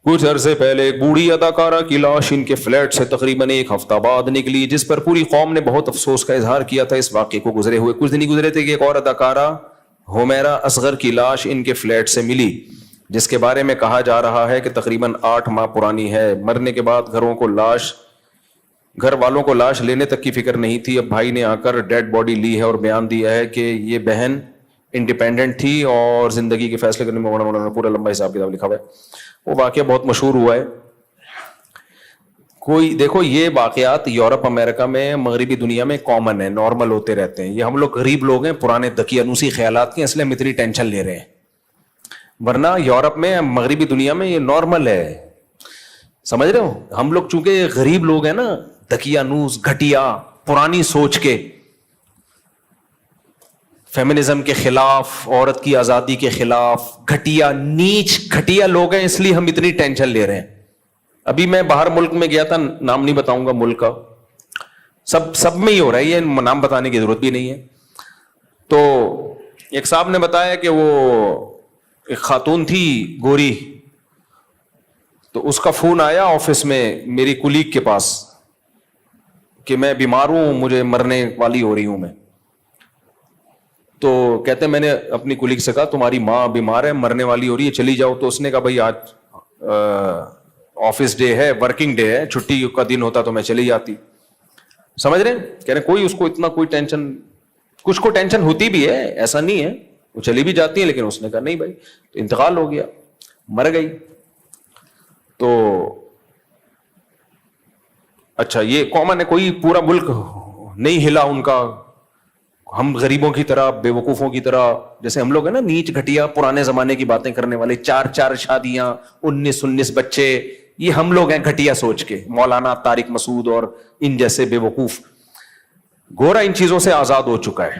کچھ عرصے پہلے ایک بوڑھی اداکارہ کی لاش ان کے فلیٹ سے تقریباً ایک ہفتہ بعد نکلی، جس پر پوری قوم نے بہت افسوس کا اظہار کیا تھا۔ اس واقعے کو گزرے ہوئے کچھ دن ہی گزرے تھے کہ ایک اور اداکارہ ہومیرا اصغر کی لاش ان کے فلیٹ سے ملی، جس کے بارے میں کہا جا رہا ہے کہ تقریباً 8 ماہ پرانی ہے۔ مرنے کے بعد گھر والوں کو لاش لینے تک کی فکر نہیں تھی۔ اب بھائی نے آ کر ڈیڈ باڈی لی ہے اور بیان دیا ہے کہ یہ بہن انڈیپینڈنٹ تھی اور زندگی کے فیصلے کرنے میں پورا لمبا حساب کتاب لکھا ہوا ہے۔ وہ واقعہ بہت مشہور ہوا ہے۔ دیکھو یہ واقعات یورپ امریکہ میں مغربی دنیا میں کامن ہے، نارمل ہوتے رہتے ہیں۔ یہ ہم لوگ غریب لوگ ہیں پرانے دقیانوسی خیالات کے، اس لیے ہم اتنی ٹینشن لے رہے ہیں، ورنہ یورپ میں مغربی دنیا میں یہ نارمل ہے۔ سمجھ رہے ہو؟ ہم لوگ چونکہ غریب لوگ ہیں نا، دقیانوس گھٹیا پرانی سوچ کے، فیمنزم کے خلاف، عورت کی آزادی کے خلاف، گھٹیا نیچ گھٹیا لوگ ہیں، اس لیے ہم اتنی ٹینشن لے رہے ہیں۔ ابھی میں باہر ملک میں گیا تھا، نام نہیں بتاؤں گا ملک کا، سب میں ہی ہو رہا ہے، یہ نام بتانے کی ضرورت بھی نہیں ہے۔ تو ایک صاحب نے بتایا کہ وہ ایک خاتون تھی گوری، تو اس کا فون آیا آفس میں میری کولیگ کے پاس کہ میں بیمار ہوں، مجھے مرنے والی ہو رہی ہوں میں۔ تو کہتے ہیں میں نے اپنی کولیگ سے کہا تمہاری ماں بیمار ہے، مرنے والی ہو رہی ہے، چلی جاؤ۔ تو اس نے کہا بھائی آج آفس ڈے ہے، ورکنگ ڈے ہے، چھٹی کا دن ہوتا تو میں چلی جاتی۔ سمجھ رہے ہیں؟ کہہ رہے کوئی اس کو اتنا کوئی ٹینشن، کچھ کو ٹینشن ہوتی بھی ہے، ایسا نہیں ہے، وہ چلی بھی جاتی ہیں، لیکن اس نے کہا نہیں بھائی، تو انتقال ہو گیا، مر گئی۔ تو اچھا یہ کامن ہے، کوئی پورا ملک نہیں ہلا ان کا، ہم غریبوں کی طرح، بے وقوفوں کی طرح، جیسے ہم لوگ ہیں نا نیچ گھٹیا پرانے زمانے کی باتیں کرنے والے، 4 شادیاں، 19 بچے، یہ ہم لوگ ہیں گھٹیا سوچ کے، مولانا طارق مسعود اور ان جیسے بے وقوف۔ گورا ان چیزوں سے آزاد ہو چکا ہے،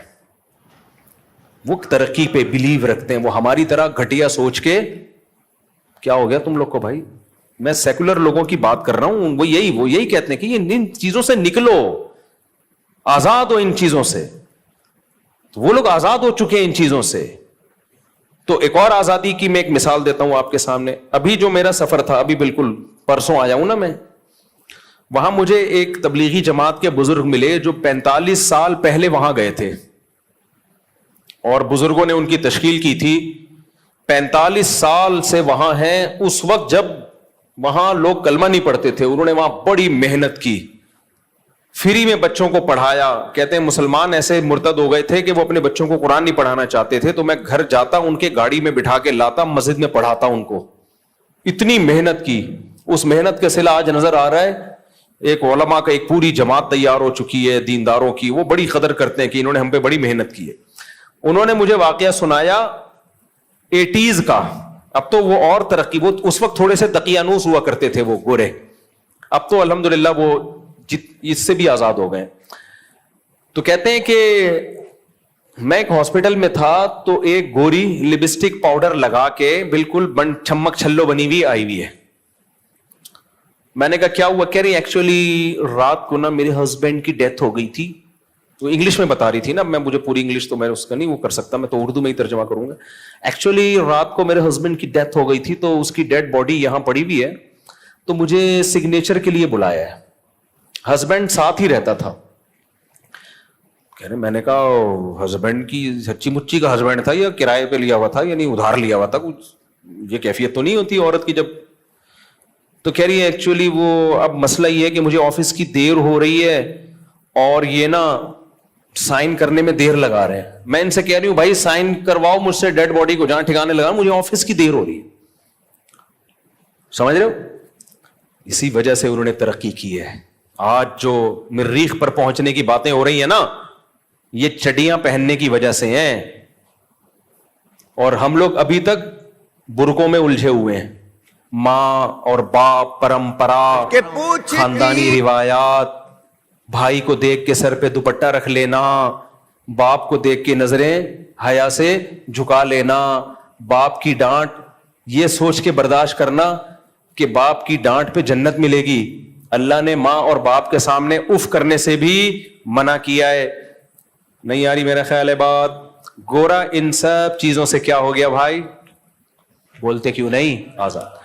وہ ترقی پہ بلیو رکھتے ہیں، وہ ہماری طرح گھٹیا سوچ کے۔ کیا ہو گیا تم لوگ کو بھائی؟ میں سیکولر لوگوں کی بات کر رہا ہوں، وہ یہی کہتے ہیں کہ ان چیزوں سے نکلو، آزاد ہو ان چیزوں سے۔ تو وہ لوگ آزاد ہو چکے ہیں ان چیزوں سے۔ تو ایک اور آزادی کی میں ایک مثال دیتا ہوں آپ کے سامنے۔ ابھی جو میرا سفر تھا، ابھی بالکل پرسوں آیا ہوں نا میں، وہاں مجھے ایک تبلیغی جماعت کے بزرگ ملے جو 45 سال پہلے وہاں گئے تھے، اور بزرگوں نے ان کی تشکیل کی تھی۔ 45 سال سے وہاں ہیں، اس وقت جب وہاں لوگ کلمہ نہیں پڑھتے تھے، انہوں نے وہاں بڑی محنت کی، فری میں بچوں کو پڑھایا۔ کہتے ہیں مسلمان ایسے مرتد ہو گئے تھے کہ وہ اپنے بچوں کو قرآن نہیں پڑھانا چاہتے تھے، تو میں گھر جاتا، ان کے گاڑی میں بٹھا کے لاتا، مسجد میں پڑھاتا ان کو۔ اتنی محنت کی، اس محنت کا صلہ آج نظر آ رہا ہے۔ ایک علماء کا ایک پوری جماعت تیار ہو چکی ہے دینداروں کی، وہ بڑی قدر کرتے ہیں کہ انہوں نے ہم پہ بڑی محنت کی ہے۔ انہوں نے مجھے واقعہ سنایا 80s کا، اب تو وہ اور ترقی، وہ اس وقت تھوڑے سے دقیانوس ہوا کرتے تھے وہ گورے، اب تو الحمدللہ وہ اس سے بھی آزاد ہو گئے۔ تو کہتے ہیں کہ میں ایک ہاسپٹل میں تھا، تو ایک گوری لپسٹک پاؤڈر لگا کے بالکل چھمک چھلو بنی ہوئی آئی ہوئی ہے۔ میں نے کہا کیا ہوا؟ کہہ رہی ایکچولی رات کو نا میرے ہسبینڈ کی ڈیتھ ہو گئی تھی۔ وہ انگلش میں بتا رہی تھی نا، مجھے پوری انگلش تو میں اس کا نہیں وہ کر سکتا، میں تو اردو میں ہی ترجمہ کروں گا۔ ایکچولی رات کو میرے ہسبینڈ کی ڈیتھ ہو گئی تھی، تو اس کی ڈیڈ باڈی یہاں پڑی ہوئی ہے، تو مجھے سگنیچر کے لیے بلایا ہے۔ ہسبینڈ ساتھ ہی رہتا تھا۔ کہہ رہے میں نے کہا ہسبینڈ کی سچی مچی کا ہسبینڈ تھا یا کرائے پہ لیا ہوا تھا، یعنی ادھار لیا ہوا تھا؟ کچھ یہ کیفیت تو نہیں ہوتی عورت کی جب۔ تو کہہ رہی ہے ایکچولی وہ اب مسئلہ یہ ہے کہ مجھے آفس کی دیر ہو رہی ہے، اور یہ نا سائن کرنے میں دیر لگا رہے ہیں۔ میں ان سے کہہ رہی ہوں بھائی سائن کرواؤ مجھ سے ڈیڈ باڈی کو، جہاں ٹھکانے لگا، مجھے آفس کی دیر ہو رہی ہے۔ سمجھ رہے ہو؟ اسی وجہ سے انہوں نے ترقی کی ہے۔ آج جو مریخ پر پہنچنے کی باتیں ہو رہی ہیں نا، یہ چڈیاں پہننے کی وجہ سے ہیں، اور ہم لوگ ابھی تک برقعوں میں الجھے ہوئے ہیں۔ ماں اور باپ، پرمپرا، خاندانی روایات، بھائی کو دیکھ کے سر پہ دوپٹہ رکھ لینا، باپ کو دیکھ کے نظریں حیا سے جھکا لینا، باپ کی ڈانٹ یہ سوچ کے برداشت کرنا کہ باپ کی ڈانٹ پہ جنت ملے گی۔ اللہ نے ماں اور باپ کے سامنے اف کرنے سے بھی منع کیا ہے۔ نہیں آ رہی میرا خیال ہے بات؟ گورا ان سب چیزوں سے کیا ہو گیا بھائی؟ بولتے کیوں نہیں؟ آزاد۔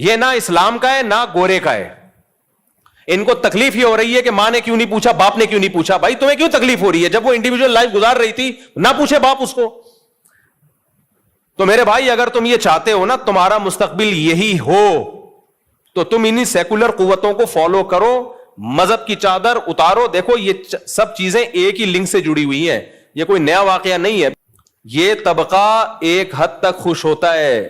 یہ نہ اسلام کا ہے نہ گورے کا ہے. ان کو تکلیف یہ ہو رہی ہے کہ ماں نے کیوں نہیں پوچھا, باپ نے کیوں نہیں پوچھا. بھائی تمہیں کیوں تکلیف ہو رہی ہے؟ جب وہ انڈیویجول لائف گزار رہی تھی نہ پوچھے باپ اس کو. تو میرے بھائی اگر تم یہ چاہتے ہو نا تمہارا مستقبل یہی ہو تو تم انہی سیکولر قوتوں کو فالو کرو, مذہب کی چادر اتارو. دیکھو یہ سب چیزیں ایک ہی لنک سے جڑی ہوئی ہیں, یہ کوئی نیا واقعہ نہیں ہے. یہ طبقہ ایک حد تک خوش ہوتا ہے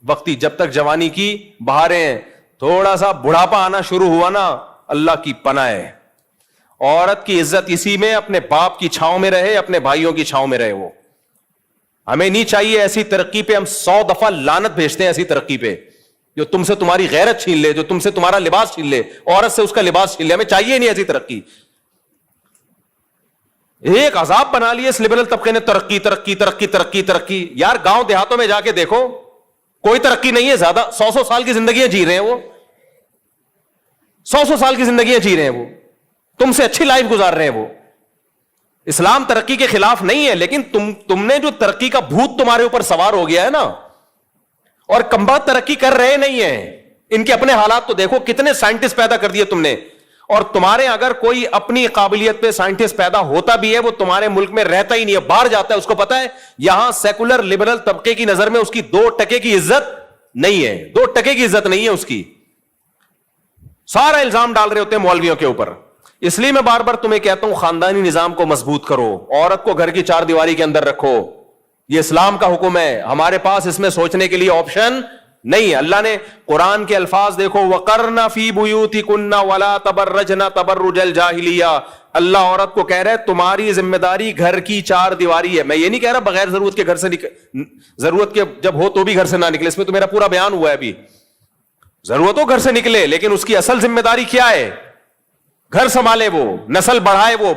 وقتی, جب تک جوانی کی بہاریں ہیں. تھوڑا سا بڑھاپا آنا شروع ہوا نا, اللہ کی پناہ ہے. عورت کی عزت اسی میں اپنے باپ کی چھاؤں میں رہے, اپنے بھائیوں کی چھاؤں میں رہے. وہ ہمیں نہیں چاہیے ایسی ترقی پہ, ہم 100 دفعہ لعنت بھیجتے ہیں ایسی ترقی پہ جو تم سے تمہاری غیرت چھین لے, جو تم سے تمہارا لباس چھین لے, عورت سے اس کا لباس چھین لے. ہمیں چاہیے نہیں ایسی ترقی. ایک عذاب بنا لیے اس لبرل طبقے نے, ترقی ترقی ترقی ترقی ترقی. یار گاؤں دیہاتوں میں جا کے دیکھو کوئی ترقی نہیں ہے. زیادہ 100 سال کی زندگیاں جی رہے ہیں وہ, 100 سال کی زندگیاں جی رہے ہیں وہ, تم سے اچھی لائف گزار رہے ہیں وہ. اسلام ترقی کے خلاف نہیں ہے, لیکن تم نے جو ترقی کا بھوت تمہارے اوپر سوار ہو گیا ہے نا, اور کمبخت ترقی کر رہے نہیں ہیں. ان کے اپنے حالات تو دیکھو, کتنے سائنٹسٹ پیدا کر دیے تم نے. اور تمہارے اگر کوئی اپنی قابلیت پہ سائنٹسٹ پیدا ہوتا بھی ہے وہ تمہارے ملک میں رہتا ہی نہیں ہے, باہر جاتا ہے. اس کو پتا ہے یہاں سیکولر لبرل طبقے کی نظر میں اس کی 2% کی عزت نہیں ہے, 2% کی عزت نہیں ہے اس کی. سارا الزام ڈال رہے ہوتے ہیں مولویوں کے اوپر. اس لیے میں بار بار تمہیں کہتا ہوں خاندانی نظام کو مضبوط کرو, عورت کو گھر کی 4 دیواری کے اندر رکھو. یہ اسلام کا حکم ہے, ہمارے پاس اس میں سوچنے کے لیے آپشن نہیں ہے. اللہ نے قرآن کے الفاظ دیکھو, وَقَرْنَ فِي بُيُوتِكُنَّ وَلَا تَبَرَّجْنَ تَبَرُّجَ الْجَاهِلِيَّةِ. اللہ عورت کو کہہ رہا ہے تمہاری ذمہ داری گھر کی 4 دیواری ہے. میں یہ نہیں کہہ رہا بغیر ضرورت کے گھر سے ضرورت کے جب ہو تو بھی گھر سے نہ نکلے, اس میں تو میرا پورا بیان ہوا ہے ابھی. ضرورت ہو گھر سے نکلے, لیکن اس کی اصل ذمہ داری کیا ہے؟ گھر سنبھالے, وہ نسل بڑھائے. وہ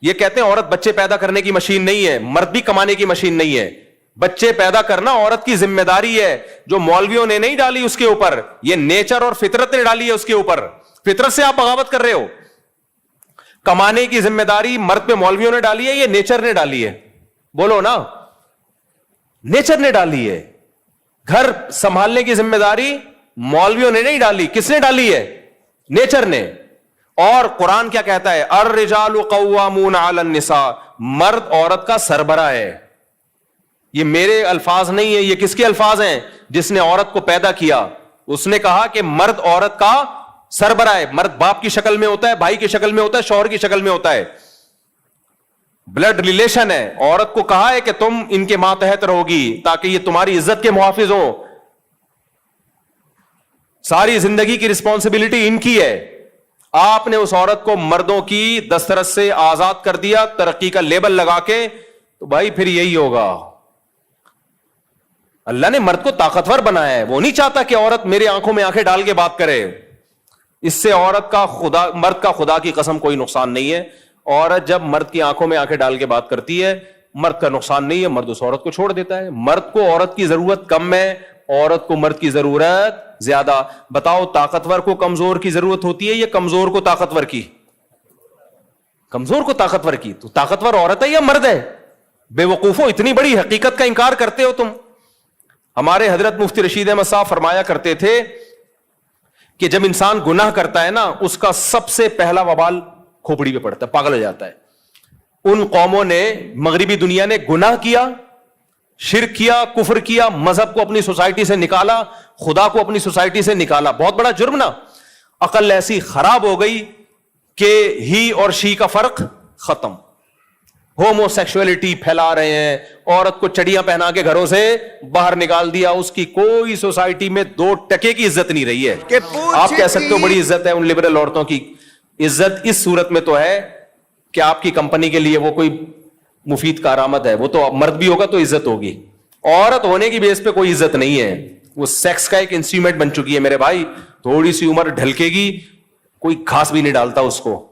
یہ کہتے ہیں عورت بچے پیدا کرنے کی مشین نہیں ہے, مرد بھی کمانے کی مشین نہیں ہے. بچے پیدا کرنا عورت کی ذمہ داری ہے, جو مولویوں نے نہیں ڈالی اس کے اوپر, یہ نیچر اور فطرت نے ڈالی ہے اس کے اوپر. فطرت سے آپ بغاوت کر رہے ہو. کمانے کی ذمہ داری مرد پہ مولویوں نے ڈالی ہے, یہ نیچر نے ڈالی ہے. بولو نا, نیچر نے ڈالی ہے. گھر سنبھالنے کی ذمہ داری مولویوں نے نہیں ڈالی. کس نے ڈالی ہے؟ نیچر نے. اور قرآن کیا کہتا ہے؟ الرجال قوامون علی النساء, مرد عورت کا سربراہ ہے. یہ میرے الفاظ نہیں ہے, یہ کس کے الفاظ ہیں؟ جس نے عورت کو پیدا کیا. اس نے کہا کہ مرد عورت کا سربراہ ہے. مرد باپ کی شکل میں ہوتا ہے, بھائی کی شکل میں ہوتا ہے, شوہر کی شکل میں ہوتا ہے, بلڈ ریلیشن ہے. عورت کو کہا ہے کہ تم ان کے ماتحت رہو گی تاکہ یہ تمہاری عزت کے محافظ ہوں. ساری زندگی کی رسپانسبلٹی ان کی ہے. آپ نے اس عورت کو مردوں کی دسترس سے آزاد کر دیا ترقی کا لیبل لگا کے, تو بھائی پھر یہی ہوگا. اللہ نے مرد کو طاقتور بنایا ہے, وہ نہیں چاہتا کہ عورت میرے آنکھوں میں آنکھیں ڈال کے بات کرے. اس سے عورت کا مرد کا خدا کی قسم کوئی نقصان نہیں ہے. عورت جب مرد کی آنکھوں میں آنکھیں ڈال کے بات کرتی ہے, مرد کا نقصان نہیں ہے, مرد اس عورت کو چھوڑ دیتا ہے. مرد کو عورت کی ضرورت کم ہے, عورت کو مرد کی ضرورت زیادہ. بتاؤ طاقتور کو کمزور کی ضرورت ہوتی ہے یا کمزور کو طاقتور کی؟ کمزور کو طاقتور کی. تو طاقتور عورت ہے یا مرد ہے؟ بے وقوفو, اتنی بڑی حقیقت کا انکار کرتے ہو تم. ہمارے حضرت مفتی رشید احمد صاحب فرمایا کرتے تھے کہ جب انسان گناہ کرتا ہے نا, اس کا سب سے پہلا وبال کھوپڑی پہ پڑتا ہے, پاگل ہو جاتا ہے. ان قوموں نے, مغربی دنیا نے گناہ کیا, شرک کیا, کفر کیا, مذہب کو اپنی سوسائٹی سے نکالا, خدا کو اپنی سوسائٹی سے نکالا. بہت بڑا جرم نا. عقل ایسی خراب ہو گئی کہ ہی اور شی کا فرق ختم. ہومو سیکشولیٹی پھیلا رہے ہیں, عورت کو چڑیاں پہنا کے گھروں سے باہر نکال دیا. اس کی کوئی سوسائٹی میں 2% کی عزت نہیں رہی ہے. آپ کہہ سکتے ہو بڑی عزت ہے ان لبرل عورتوں کی. عزت اس صورت میں تو ہے کہ آپ کی کمپنی کے لیے وہ کوئی مفید کارآمد ہے. وہ تو مرد بھی ہوگا تو عزت ہوگی. عورت ہونے کی بیس پہ کوئی عزت نہیں ہے. وہ سیکس کا ایک انسٹرومنٹ بن چکی ہے میرے بھائی. تھوڑی سی عمر ڈھلکے گی, کوئی گھاس بھی نہیں ڈالتا اس کو.